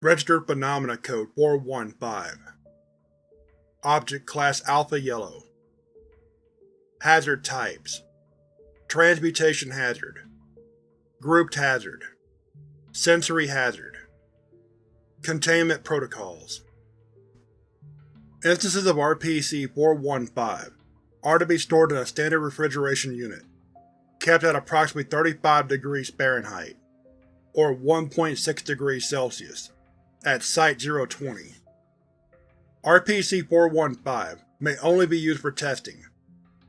Registered Phenomena Code 415. Object Class Alpha Yellow. Hazard Types: Transmutation Hazard, Grouped Hazard, Sensory Hazard. Containment Protocols. Instances of RPC-415 are to be stored in a standard refrigeration unit, kept at approximately 35 degrees Fahrenheit, or 1.6 degrees Celsius, at Site-020. RPC-415 may only be used for testing,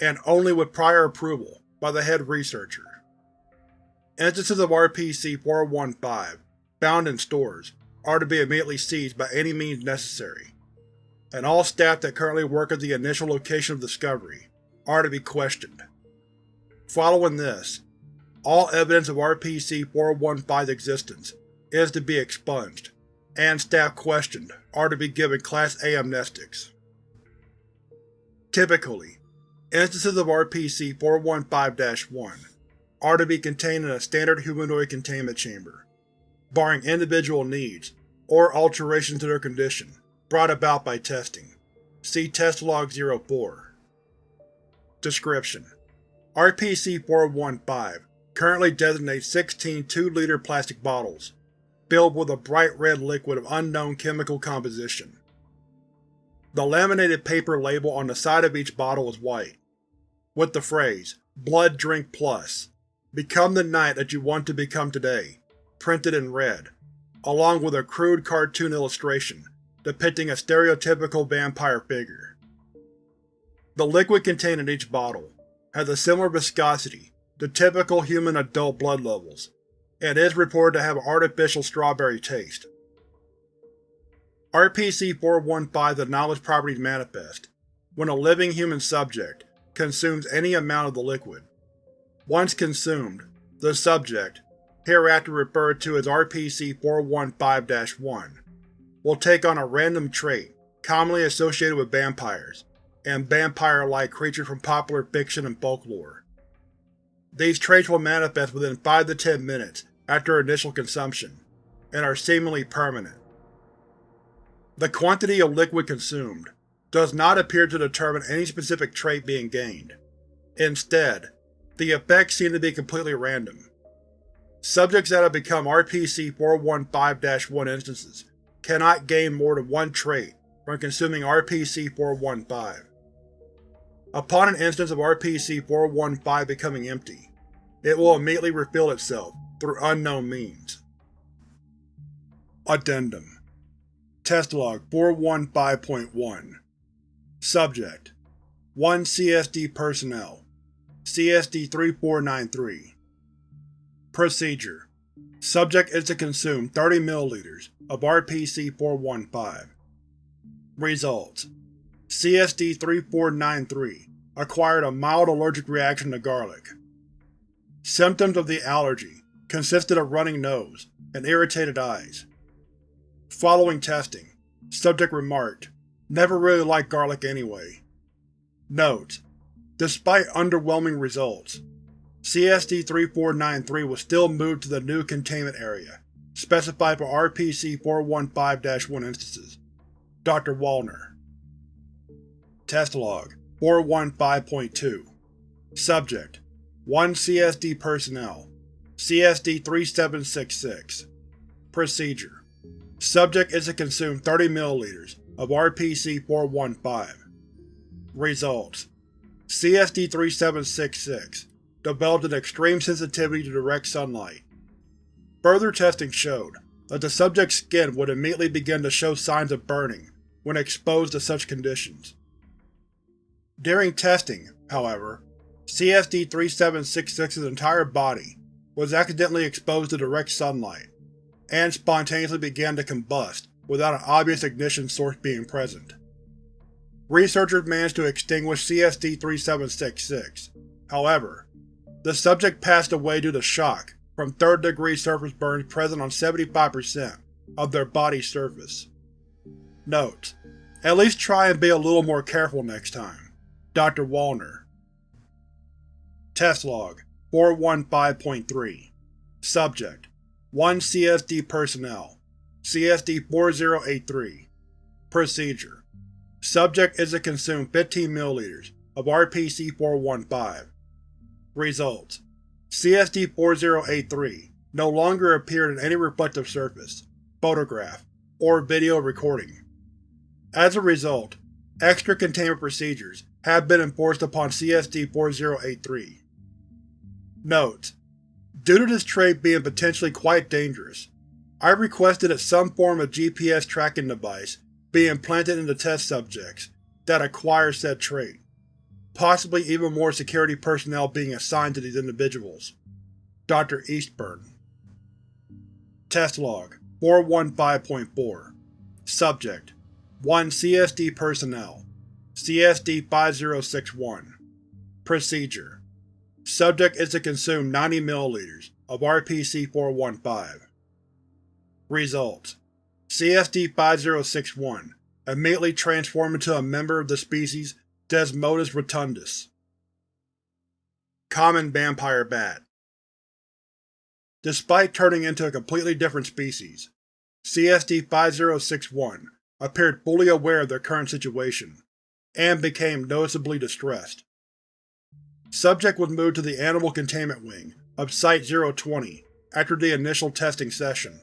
and only with prior approval by the head researcher. Instances of RPC-415 found in stores are to be immediately seized by any means necessary, and all staff that currently work at the initial location of discovery are to be questioned. Following this, all evidence of RPC-415's existence is to be expunged, and staff questioned are to be given Class A amnestics. Typically, instances of RPC-415-1 are to be contained in a standard humanoid containment chamber, barring individual needs or alterations to their condition brought about by testing. See Test Log 04. Description: RPC-415 currently designates 16 2-liter plastic bottles filled with a bright red liquid of unknown chemical composition. The laminated paper label on the side of each bottle is white, with the phrase, "Blood Drink Plus, Become the Knight that you want to become today," printed in red, along with a crude cartoon illustration depicting a stereotypical vampire figure. The liquid contained in each bottle has a similar viscosity to typical human adult blood levels, and is reported to have an artificial strawberry taste. RPC-415's anomalous properties manifest when a living human subject consumes any amount of the liquid. Once consumed, the subject, hereafter referred to as RPC-415-1, will take on a random trait commonly associated with vampires and vampire-like creatures from popular fiction and folklore. These traits will manifest within 5 to 10 minutes after initial consumption, and are seemingly permanent. The quantity of liquid consumed does not appear to determine any specific trait being gained. Instead, the effects seem to be completely random. Subjects that have become RPC-415-1 instances cannot gain more than one trait from consuming RPC-415. Upon an instance of RPC-415 becoming empty, it will immediately refill itself through unknown means. Addendum. Test Log 415.1. Subject: 1 CSD Personnel, CSD-3493. Procedure: Subject is to consume 30 ml of RPC-415. Results: CSD-3493 acquired a mild allergic reaction to garlic. Symptoms of the allergy consisted of running nose and irritated eyes. Following testing, subject remarked, "Never really liked garlic anyway." Note: despite underwhelming results, CSD-3493 was still moved to the new containment area, specified for RPC-415-1 instances. Dr. Wallner. Test Log 415.2. Subject: 1 CSD Personnel, CSD-3766. Procedure: Subject is to consume 30 ml of RPC-415. Results: CSD-3766 developed an extreme sensitivity to direct sunlight. Further testing showed that the subject's skin would immediately begin to show signs of burning when exposed to such conditions. During testing, however, CSD-3766's entire body was accidentally exposed to direct sunlight, and spontaneously began to combust without an obvious ignition source being present. Researchers managed to extinguish CSD-3766. However, the subject passed away due to shock from third-degree surface burns present on 75% of their body's surface. Note: at least try and be a little more careful next time. Dr. Wallner. Test Log 415.3. Subject: 1 CSD Personnel, CSD-4083. Procedure: Subject is to consume 15 ml of RPC-415. Results: CSD-4083 no longer appeared in any reflective surface, photograph, or video recording. As a result, extra containment procedures have been enforced upon CSD-4083. Note: due to this trait being potentially quite dangerous, I requested that some form of GPS tracking device be implanted into test subjects that acquire said trait, possibly even more security personnel being assigned to these individuals. Dr. Eastburn. Test Log 415.4 Subject: 1 CSD Personnel CSD-5061. Procedure: Subject is to consume 90 ml of RPC-415. Results: CSD-5061 immediately transformed into a member of the species Desmodus rotundus. Common vampire bat. Despite turning into a completely different species, CSD-5061 appeared fully aware of their current situation, and became noticeably distressed. Subject was moved to the Animal Containment Wing of Site-020 after the initial testing session.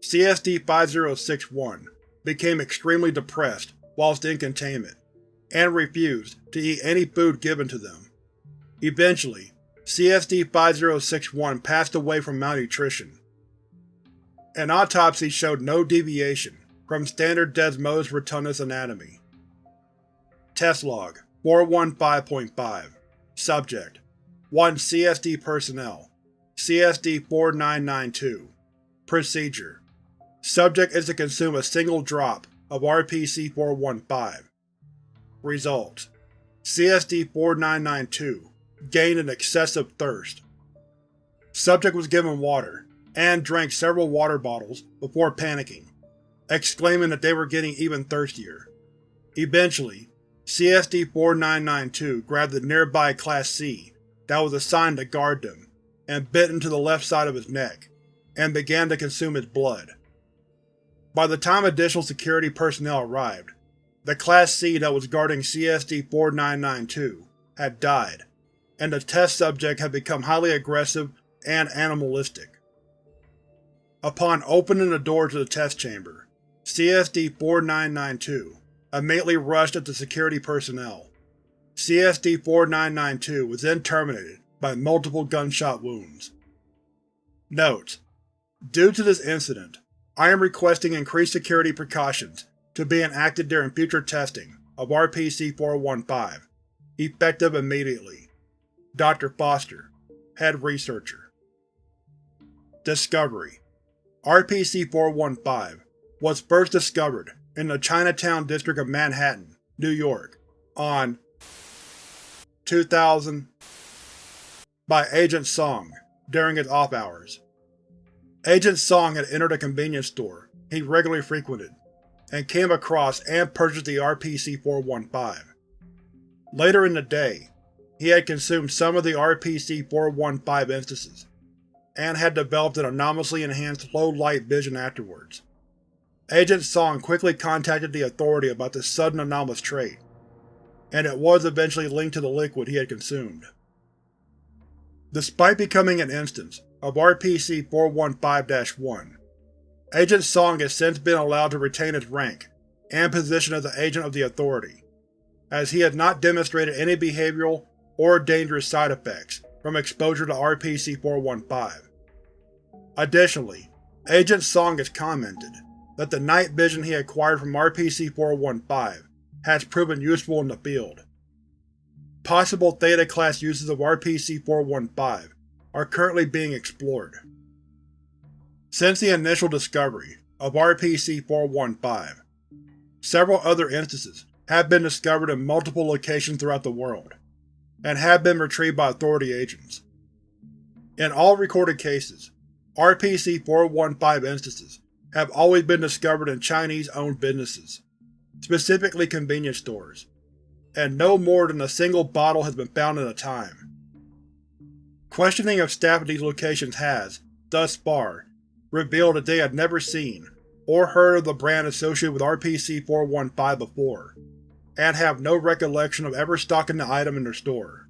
CSD-5061 became extremely depressed whilst in containment, and refused to eat any food given to them. Eventually, CSD-5061 passed away from malnutrition. An autopsy showed no deviation from standard Desmodus rotundus anatomy. Test Log 415.5 Subject: 1 CSD Personnel CSD-4992. Procedure: Subject is to consume a single drop of RPC-415. Results: CSD-4992 gained an excessive thirst. Subject was given water, and drank several water bottles before panicking, exclaiming that they were getting even thirstier. Eventually, CSD-4992 grabbed the nearby Class C that was assigned to guard them, and bit into the left side of his neck, and began to consume his blood. By the time additional security personnel arrived, the Class C that was guarding CSD-4992 had died, and the test subject had become highly aggressive and animalistic. Upon opening the door to the test chamber, CSD-4992 immediately rushed at the security personnel. CSD-4992 was then terminated by multiple gunshot wounds. Note: due to this incident, I am requesting increased security precautions to be enacted during future testing of RPC-415, effective immediately. Dr. Foster, Head Researcher. Discovery: RPC-415 was first discovered in the Chinatown district of Manhattan, New York, on 2000 by Agent Song during his off-hours. Agent Song had entered a convenience store he regularly frequented, and came across and purchased the RPC-415. Later in the day, he had consumed some of the RPC-415 instances, and had developed an anomalously enhanced low-light vision afterwards. Agent Song quickly contacted the Authority about this sudden anomalous trait, and it was eventually linked to the liquid he had consumed. Despite becoming an instance of RPC-415-1, Agent Song has since been allowed to retain his rank and position as an agent of the Authority, as he has not demonstrated any behavioral or dangerous side effects from exposure to RPC-415. Additionally, Agent Song has commented that the night vision he acquired from RPC-415 has proven useful in the field. Possible Theta-class uses of RPC-415 are currently being explored. Since the initial discovery of RPC-415, several other instances have been discovered in multiple locations throughout the world, and have been retrieved by Authority agents. In all recorded cases, RPC-415 instances have always been discovered in Chinese-owned businesses, specifically convenience stores, and no more than a single bottle has been found at a time. Questioning of staff at these locations has, thus far, revealed that they had never seen or heard of the brand associated with RPC-415 before, and have no recollection of ever stocking the item in their store.